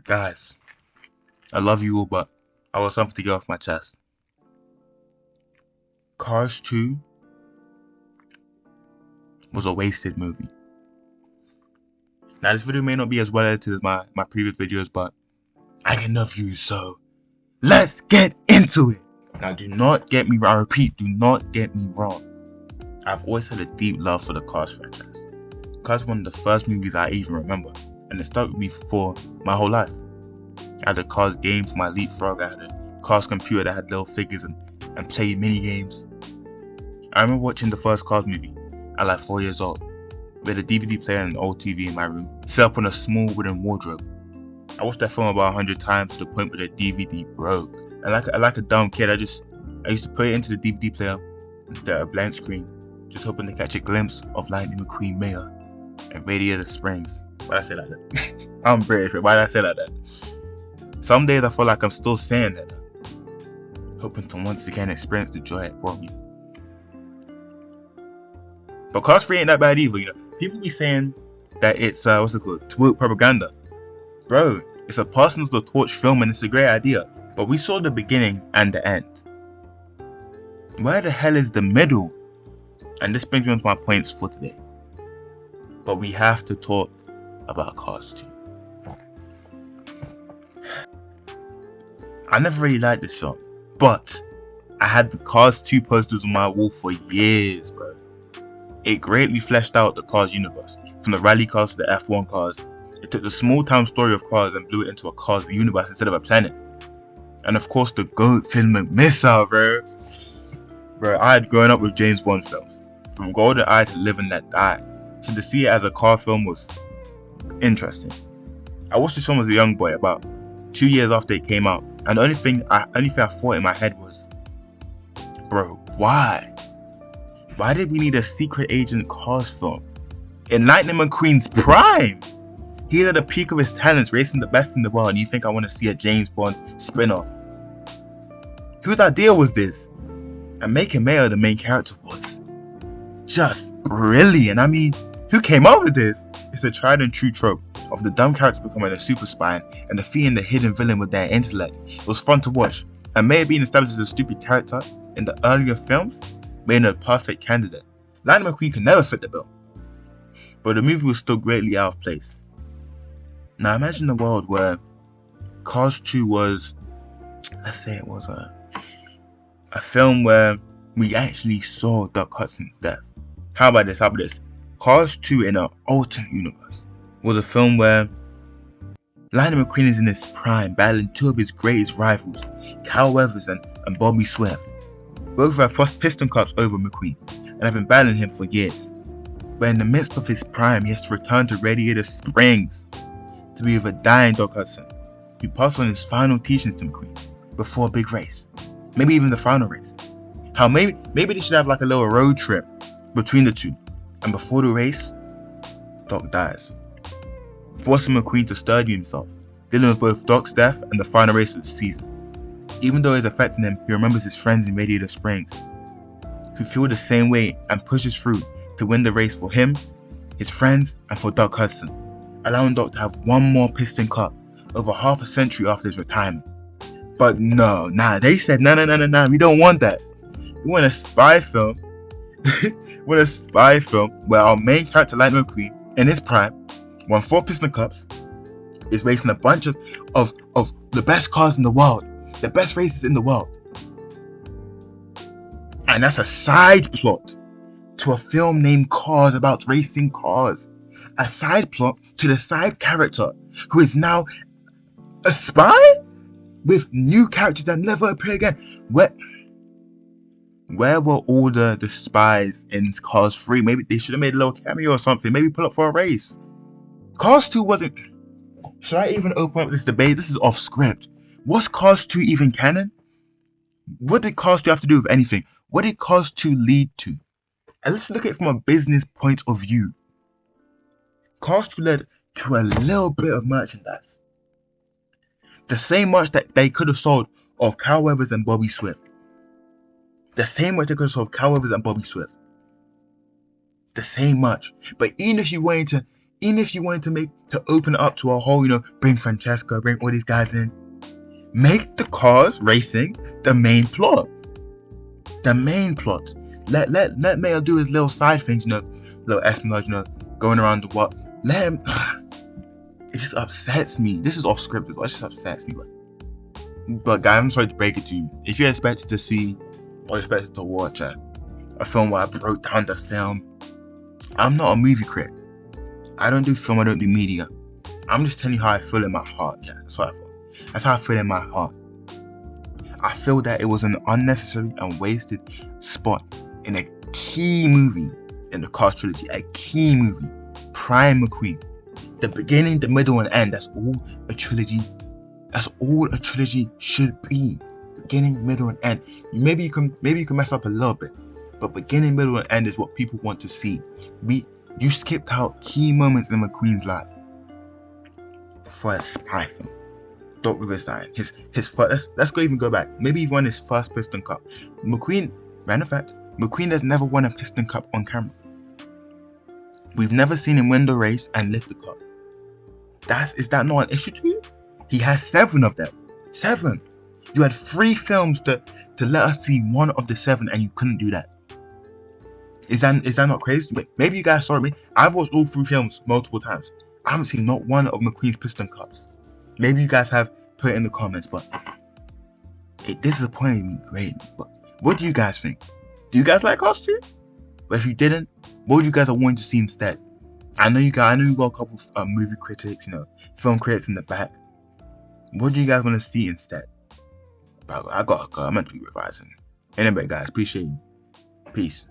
Guys, I love you all, but I want something to get off my chest. Cars 2 was a wasted movie. Now, this video may not be as well edited as my previous videos, but I get enough views, so let's get into it. Now, do not get me wrong. I repeat, do not get me wrong. I've always had a deep love for the Cars franchise. Cars was one of the first movies I even remember, and it stuck with me for my whole life. I had a Cars game for my leapfrog. I had a Cars computer that had little figures and played mini games. I remember watching the first Cars movie at like 4 years old. We had a DVD player and an old TV in my room, set up on a small wooden wardrobe. I watched that film about 100 times to the point where the DVD broke. And like a dumb kid, I used to put it into the DVD player instead of a blank screen, just hoping to catch a glimpse of Lightning McQueen Mayor and Radiator Springs. Why'd I say like that? I'm British, but why'd I say like that? Some days I feel like I'm still saying that, hoping to once again experience the joy it brought me. But Cars 3 ain't that bad either, you know. People be saying that it's it's woke propaganda. Bro, it's a Parsons the Torch film and it's a great idea. But we saw the beginning and the end. Where the hell is the middle? And this brings me on to my points for today. But we have to talk about Cars 2. I never really liked this film, but I had the Cars 2 posters on my wall for years, bro. It greatly fleshed out the Cars universe, from the rally cars to the F1 cars. It took the small town story of Cars and blew it into a Cars universe instead of a planet. And of course the GOAT Finn McMissile, bro. Bro, I had grown up with James Bond films, from GoldenEye to Live and Let Die, so to see it as a car film was interesting. I watched this film as a young boy, about 2 years after it came out, and the only thing I thought in my head was, bro, why? Why did we need a secret agent Cars film? In Lightning McQueen's prime! He's at the peak of his talents, racing the best in the world, and you think I want to see a James Bond spin-off? Whose idea was this? And making Mayo the main character was just brilliant. I mean, who came up with this? It's a tried and true trope of the dumb character becoming a super spy and defeating the hidden villain with their intellect. It was fun to watch, and Mayo being established as a stupid character in the earlier films made him a perfect candidate. Lightning McQueen could never fit the bill, but the movie was still greatly out of place. Now imagine a world where Cars 2 was, let's say it was a film where we actually saw Doc Hudson's death. How about this? Cars 2 in an alternate universe was a film where Lightning McQueen is in his prime, battling two of his greatest rivals, Cal Weathers and Bobby Swift. Both have piston cups over McQueen and have been battling him for years. But in the midst of his prime, he has to return to Radiator Springs to be with a dying Doc Hudson, who passed on his final teachings to McQueen before a big race. Maybe even the final race. How maybe they should have like a little road trip between the two. And before the race, Doc dies, forcing McQueen to study himself, dealing with both Doc's death and the final race of the season. Even though it's affecting him, he remembers his friends in Radiator Springs, who feel the same way and pushes through to win the race for him, his friends, and for Doc Hudson, allowing Doc to have one more piston cup over half a century after his retirement. But they said no, we don't want that. We want a spy film. We want a spy film where our main character, Lightning McQueen, in his prime, won 4 piston cups, is racing a bunch of the best cars in the world, the best races in the world. And that's a side plot to a film named Cars about racing cars. A side plot to the side character who is now a spy with new characters that never appear again. Where were all the spies in Cars 3? Maybe they should have made a little cameo or something. Maybe pull up for a race. Cars 2 wasn't... Should I even open up this debate? This is off script. Was Cars 2 even canon? What did Cars 2 have to do with anything? What did Cars 2 lead to? And let's look at it from a business point of view. Cars 2 led to a little bit of merchandise. The same much that they could have sold of Cal Weathers and Bobby Swift. The same much they could have sold of Cal Weathers and Bobby Swift. The same much. But even if you wanted to Even if you wanted to open it up to a whole, bring Francesca, bring all these guys in, make the cars racing the main plot. The main plot. Let Mayo do his little side things, little espionage, going around the what. Let him. It just upsets me. This is off script, but it just upsets me. But guys, I'm sorry to break it to you. If you expected to see or expected to watch a film where I broke down the film, I'm not a movie critic. I don't do film, I don't do media. I'm just telling you how I feel in my heart. Yeah, that's what I feel. That's how I feel in my heart. I feel that it was an unnecessary and wasted spot in a key movie in the Cars trilogy. A key movie. Prime McQueen. The beginning, the middle, and end. That's all a trilogy should be. Beginning, middle, and end. Maybe you can mess up a little bit, but beginning, middle, and end is what people want to see. You skipped out key moments in McQueen's life for a spy film. Doc Rivers dying. His first. Let's go back. Maybe he won his first Piston Cup. McQueen. Random fact. McQueen has never won a Piston Cup on camera. We've never seen him win the race and lift the cup. Is that not an issue to you? He has 7 of them. 7. You had 3 films to let us see one of the 7, and you couldn't do that. Is that not crazy? Maybe you guys saw me. I've watched all 3 films multiple times. I haven't seen not one of McQueen's Piston Cups. Maybe you guys have, put it in the comments, but it disappointed me greatly. But what do you guys think? Do you guys like Cars 2? But if you didn't, what would you guys have wanted to see instead? I know you got a couple of movie critics, film critics in the back. What do you guys want to see instead? But I gotta go. I'm meant to be revising. Anyway, guys, appreciate you. Peace.